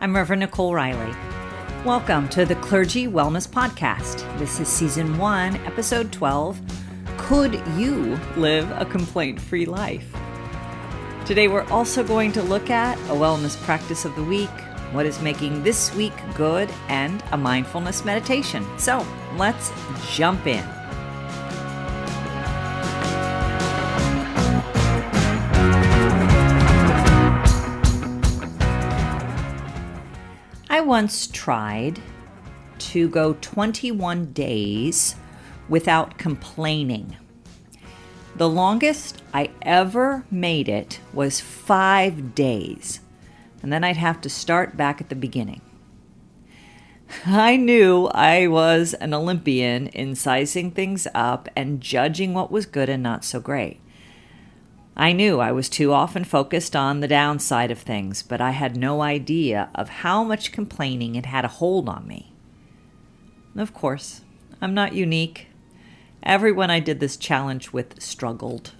I'm Reverend Nicole Riley. Welcome to the Clergy Wellness Podcast. This is Season 1, Episode 12, Could You Live a Complaint-Free Life? Today we're also going to look at a wellness practice of the week, what is making this week good, and a mindfulness meditation. So let's jump in. I once tried to go 21 days without complaining. The longest I ever made it was 5 days, and then I'd have to start back at the beginning. I knew I was an Olympian in sizing things up and judging what was good and not so great. I knew I was too often focused on the downside of things, but I had no idea of how much complaining it had a hold on me. Of course, I'm not unique. Everyone I did this challenge with struggled.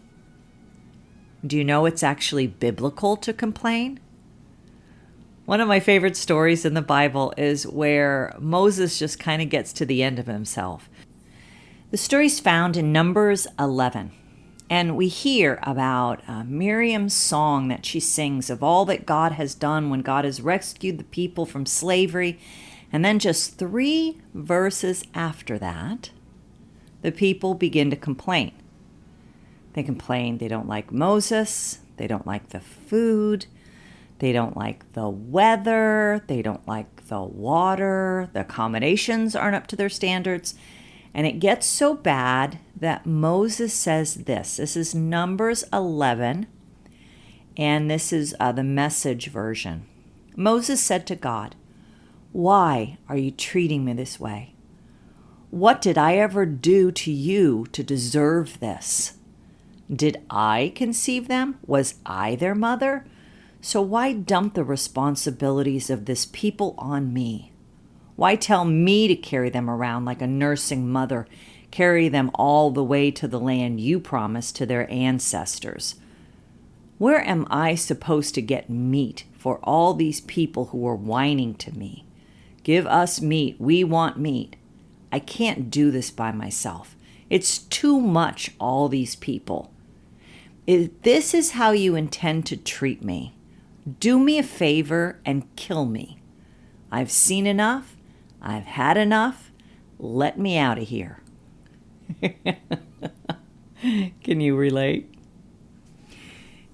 Do you know it's actually biblical to complain? One of my favorite stories in the Bible is where Moses just kind of gets to the end of himself. The story's found in Numbers 11. And we hear about Miriam's song that she sings of all that God has done when God has rescued the people from slavery. And then just 3 verses after that, the people begin to complain. They complain they don't like Moses, they don't like the food, they don't like the weather, they don't like the water, the accommodations aren't up to their standards. And it gets so bad that Moses says this. This is Numbers 11, and this is the Message version. Moses said to God, "Why are you treating me this way? What did I ever do to you to deserve this? Did I conceive them? Was I their mother? So why dump the responsibilities of this people on me? Why tell me to carry them around like a nursing mother, carry them all the way to the land you promised to their ancestors? Where am I supposed to get meat for all these people who are whining to me? Give us meat. We want meat. I can't do this by myself. It's too much, all these people. If this is how you intend to treat me, do me a favor and kill me. I've seen enough. I've had enough. Let me out of here." Can you relate?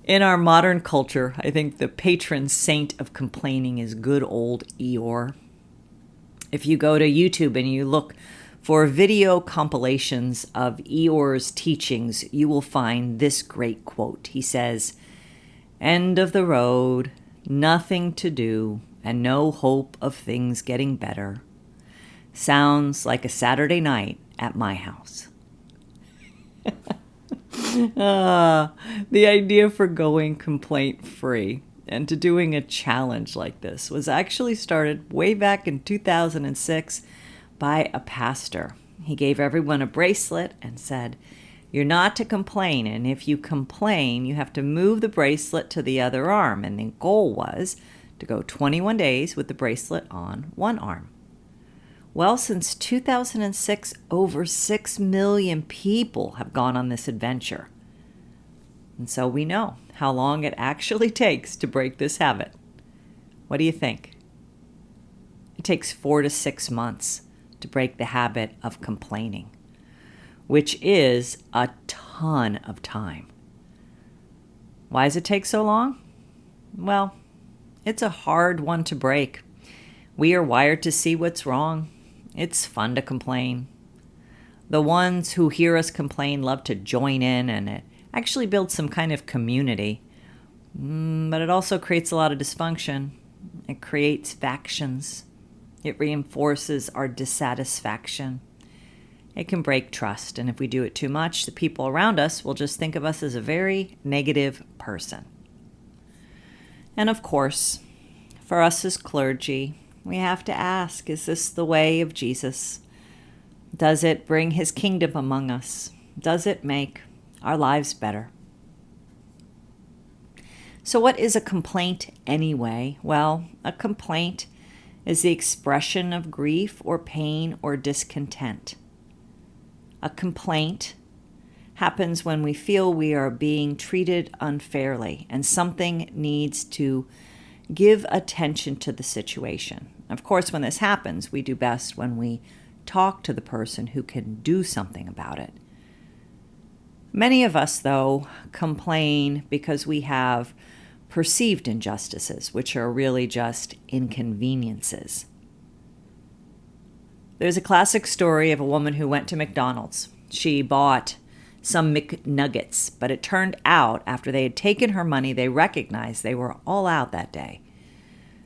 In our modern culture, I think the patron saint of complaining is good old Eeyore. If you go to YouTube and you look for video compilations of Eeyore's teachings, you will find this great quote. He says, "End of the road, nothing to do, and no hope of things getting better. Sounds like a Saturday night at my house." The idea for going complaint-free and to doing a challenge like this was actually started way back in 2006 by a pastor. He gave everyone a bracelet and said, "You're not to complain, and if you complain, you have to move the bracelet to the other arm." And the goal was to go 21 days with the bracelet on one arm. Well, since 2006, over 6 million people have gone on this adventure. And so we know how long it actually takes to break this habit. What do you think? It takes 4 to 6 months to break the habit of complaining, which is a ton of time. Why does it take so long? Well, it's a hard one to break. We are wired to see what's wrong. It's fun to complain. The ones who hear us complain love to join in, and it actually builds some kind of community. But it also creates a lot of dysfunction. It creates factions. It reinforces our dissatisfaction. It can break trust, and if we do it too much, the people around us will just think of us as a very negative person. And of course, for us as clergy, we have to ask, is this the way of Jesus? Does it bring his kingdom among us? Does it make our lives better? So what is a complaint anyway? Well, a complaint is the expression of grief or pain or discontent. A complaint happens when we feel we are being treated unfairly and something needs to give attention to the situation. Of course, when this happens, we do best when we talk to the person who can do something about it. Many of us, though, complain because we have perceived injustices, which are really just inconveniences. There's a classic story of a woman who went to McDonald's. She bought some McNuggets, but it turned out after they had taken her money, they recognized they were all out that day.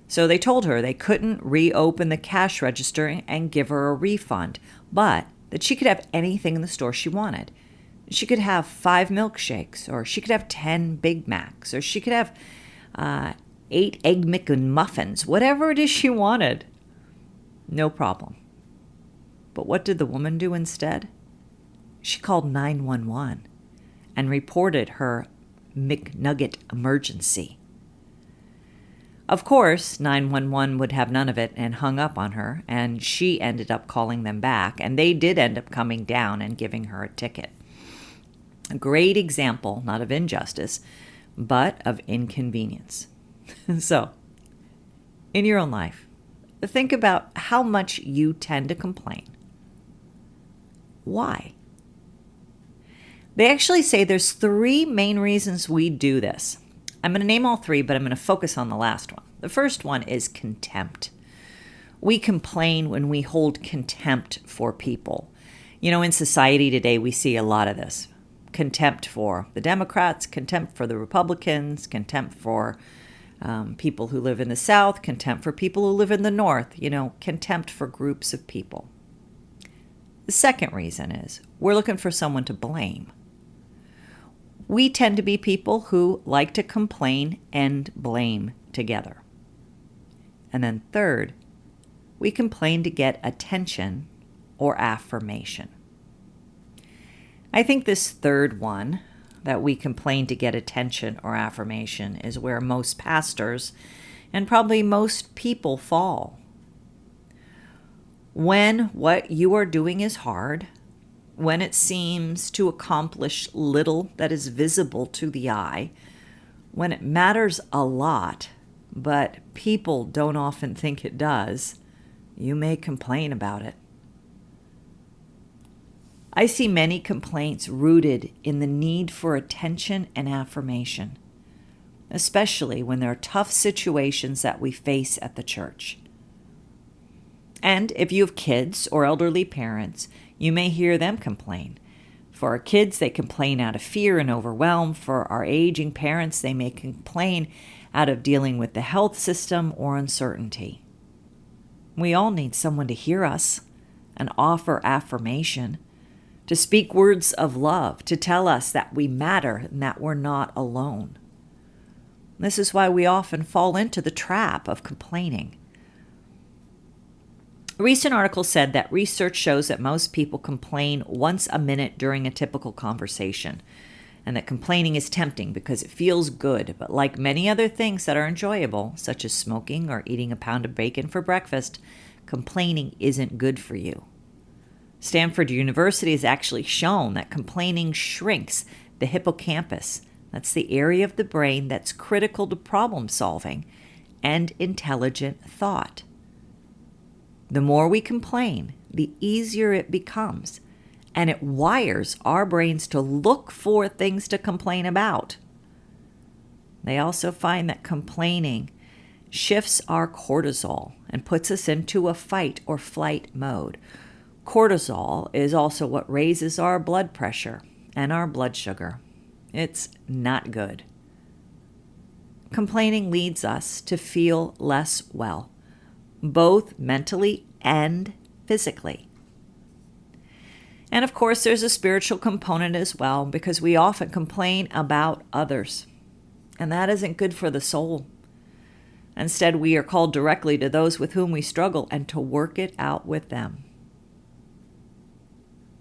So they told her they couldn't reopen the cash register and give her a refund, but that she could have anything in the store she wanted. She could have 5 milkshakes, or she could have 10 Big Macs, or she could have 8 Egg McMuffins, whatever it is she wanted. No problem. But what did the woman do instead? She called 911 and reported her McNugget emergency. Of course, 911 would have none of it and hung up on her, and she ended up calling them back, and they did end up coming down and giving her a ticket. A great example, not of injustice, but of inconvenience. So, in your own life, think about how much you tend to complain. Why? They actually say there's 3 main reasons we do this. I'm going to name all 3, but I'm going to focus on the last one. The first one is contempt. We complain when we hold contempt for people. You know, in society today, we see a lot of this. Contempt for the Democrats, contempt for the Republicans, contempt for people who live in the South, contempt for people who live in the North, contempt for groups of people. The second reason is we're looking for someone to blame. We tend to be people who like to complain and blame together. And then third, we complain to get attention or affirmation. I think this third one, that we complain to get attention or affirmation, is where most pastors and probably most people fall. When what you are doing is hard, when it seems to accomplish little that is visible to the eye, when it matters a lot, but people don't often think it does, you may complain about it. I see many complaints rooted in the need for attention and affirmation, especially when there are tough situations that we face at the church. And if you have kids or elderly parents, you may hear them complain. For our kids, they complain out of fear and overwhelm. For our aging parents, they may complain out of dealing with the health system or uncertainty. We all need someone to hear us and offer affirmation, to speak words of love, to tell us that we matter and that we're not alone. This is why we often fall into the trap of complaining. A recent article said that research shows that most people complain once a minute during a typical conversation, and that complaining is tempting because it feels good, but like many other things that are enjoyable, such as smoking or eating a pound of bacon for breakfast, complaining isn't good for you. Stanford University has actually shown that complaining shrinks the hippocampus. That's the area of the brain that's critical to problem solving and intelligent thought. The more we complain, the easier it becomes, and it wires our brains to look for things to complain about. They also find that complaining shifts our cortisol and puts us into a fight or flight mode. Cortisol is also what raises our blood pressure and our blood sugar. It's not good. Complaining leads us to feel less well, both mentally and physically. And of course, there's a spiritual component as well, because we often complain about others, and that isn't good for the soul. Instead, we are called directly to those with whom we struggle and to work it out with them.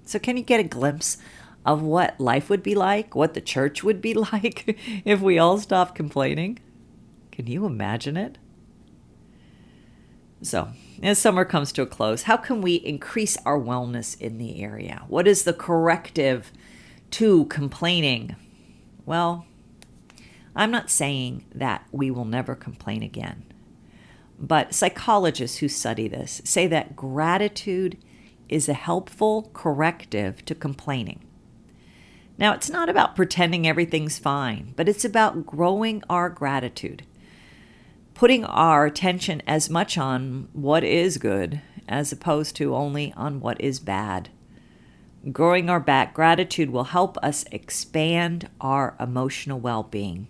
So can you get a glimpse of what life would be like, what the church would be like if we all stopped complaining? Can you imagine it? So, as summer comes to a close, how can we increase our wellness in the area? What is the corrective to complaining? Well, I'm not saying that we will never complain again, but psychologists who study this say that gratitude is a helpful corrective to complaining. Now, it's not about pretending everything's fine, but it's about growing our gratitude, putting our attention as much on what is good as opposed to only on what is bad. Growing our gratitude will help us expand our emotional well-being.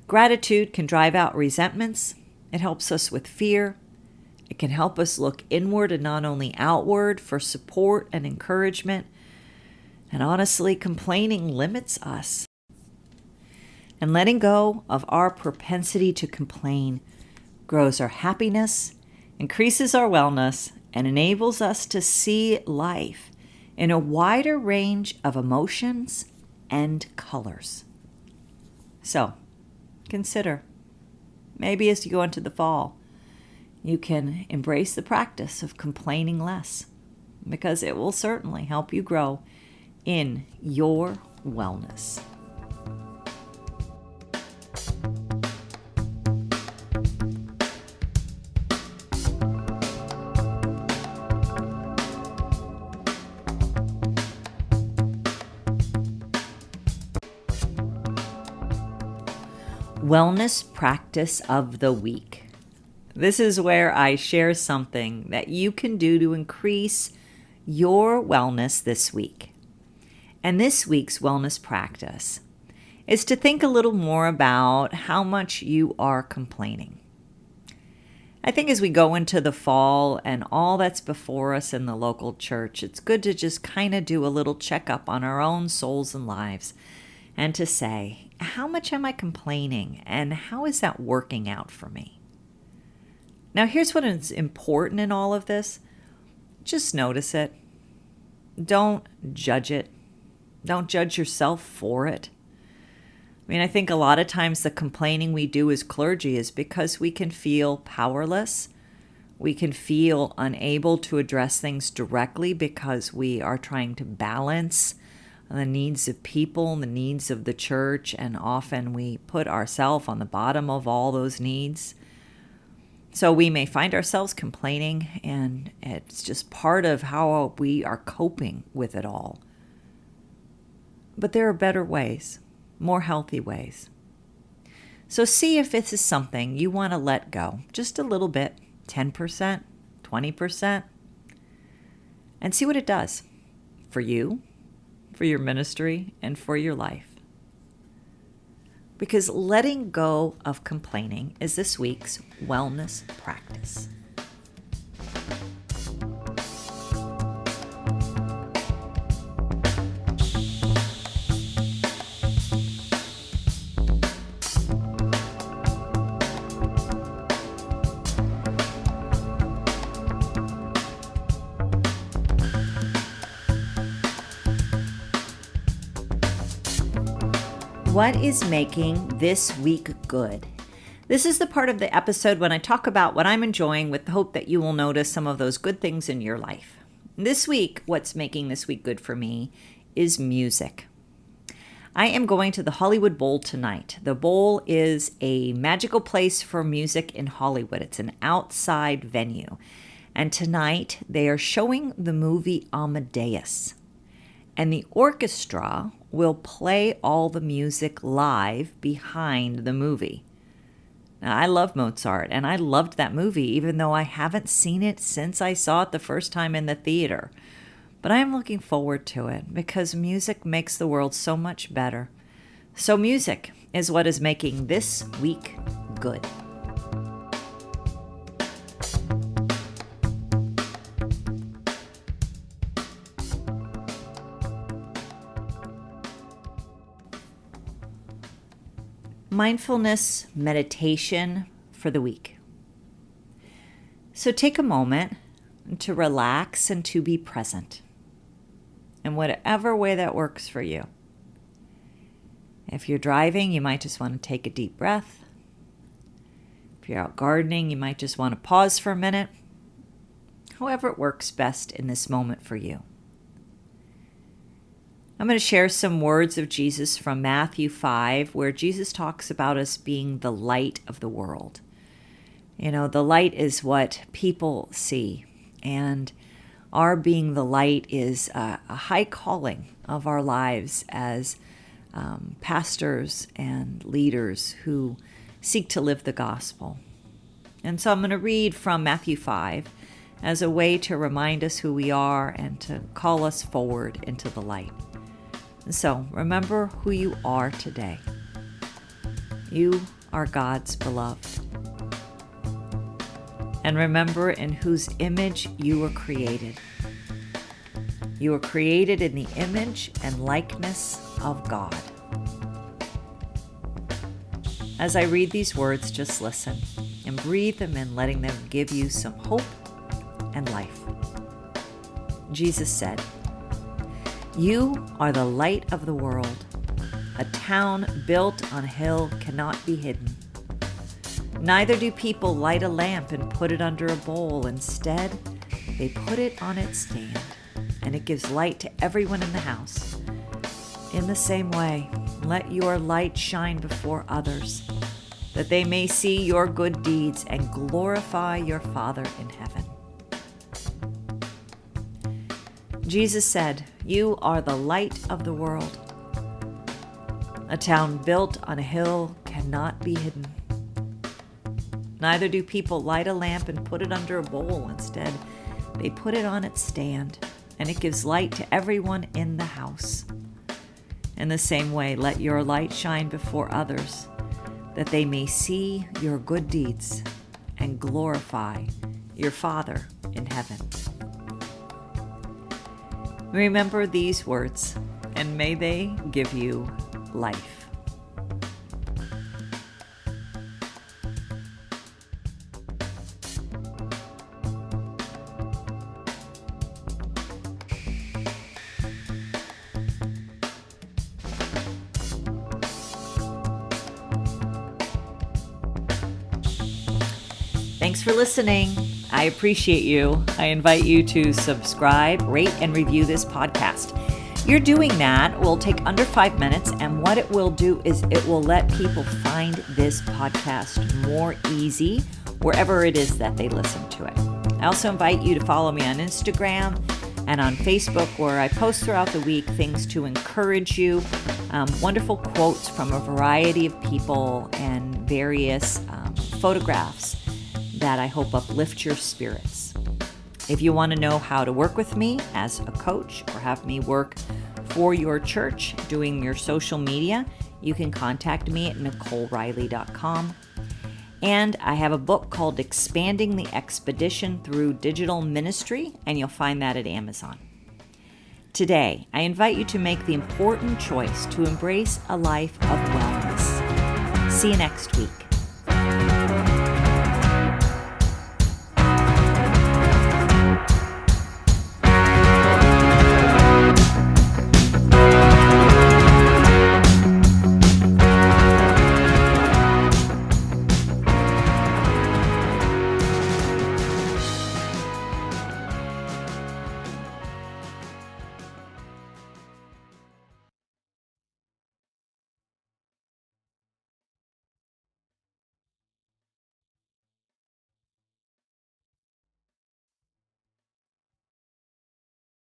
Gratitude can drive out resentments. It helps us with fear. It can help us look inward and not only outward for support and encouragement. And honestly, complaining limits us. And letting go of our propensity to complain grows our happiness, increases our wellness, and enables us to see life in a wider range of emotions and colors. So, consider, maybe as you go into the fall, you can embrace the practice of complaining less, because it will certainly help you grow in your wellness. Wellness practice of the week. This is where I share something that you can do to increase your wellness this week. And this week's wellness practice is to think a little more about how much you are complaining. I think as we go into the fall and all that's before us in the local church, it's good to just kind of do a little checkup on our own souls and lives and to say, how much am I complaining and how is that working out for me? Now, here's what is important in all of this. Just notice it. Don't judge it. Don't judge yourself for it. I mean, I think a lot of times the complaining we do as clergy is because we can feel powerless. We can feel unable to address things directly because we are trying to balance the needs of people and the needs of the church, and often we put ourselves on the bottom of all those needs. So we may find ourselves complaining, and it's just part of how we are coping with it all. But there are better ways, more healthy ways. So see if this is something you want to let go, just a little bit, 10%, 20%, and see what it does for you, for your ministry, and for your life. Because letting go of complaining is this week's wellness practice. What is making this week good? This is the part of the episode when I talk about what I'm enjoying with the hope that you will notice some of those good things in your life. This week, what's making this week good for me is music. I am going to the Hollywood Bowl tonight. The Bowl is a magical place for music in Hollywood. It's an outside venue. And tonight, they are showing the movie Amadeus. And the orchestra will play all the music live behind the movie. Now, I love Mozart, and I loved that movie, even though I haven't seen it since I saw it the first time in the theater. But I'm looking forward to it because music makes the world so much better. So music is what is making this week good. Mindfulness meditation for the week. So take a moment to relax and to be present. in whatever way that works for you. If you're driving, you might just want to take a deep breath. If you're out gardening, you might just want to pause for a minute. However it works best in this moment for you. I'm going to share some words of Jesus from Matthew 5, where Jesus talks about us being the light of the world. You know, the light is what people see, and our being the light is a high calling of our lives as pastors and leaders who seek to live the gospel. And so I'm going to read from Matthew 5 as a way to remind us who we are and to call us forward into the light. And so remember who you are today. You are God's beloved. And remember in whose image you were created. You were created in the image and likeness of God. As I read these words, just listen and breathe them in, letting them give you some hope and life. Jesus said, "You are the light of the world. A town built on a hill cannot be hidden. Neither do people light a lamp and put it under a bowl. Instead, they put it on its stand, and it gives light to everyone in the house. In the same way, let your light shine before others, that they may see your good deeds and glorify your Father in heaven." Jesus said, "You are the light of the world. A town built on a hill cannot be hidden. Neither do people light a lamp and put it under a bowl. Instead, they put it on its stand, and it gives light to everyone in the house. In the same way, let your light shine before others, that they may see your good deeds and glorify your Father in heaven." Remember these words, and may they give you life. Thanks for listening. I appreciate you. I invite you to subscribe, rate, and review this podcast. You're doing that will take under 5 minutes, and what it will do is it will let people find this podcast more easy wherever it is that they listen to it. I also invite you to follow me on Instagram and on Facebook, where I post throughout the week things to encourage you, wonderful quotes from a variety of people and various photographs that I hope uplift your spirits. If you want to know how to work with me as a coach or have me work for your church doing your social media, you can contact me at NicoleRiley.com. And I have a book called Expanding the Expedition Through Digital Ministry, and you'll find that at Amazon. Today, I invite you to make the important choice to embrace a life of wellness. See you next week.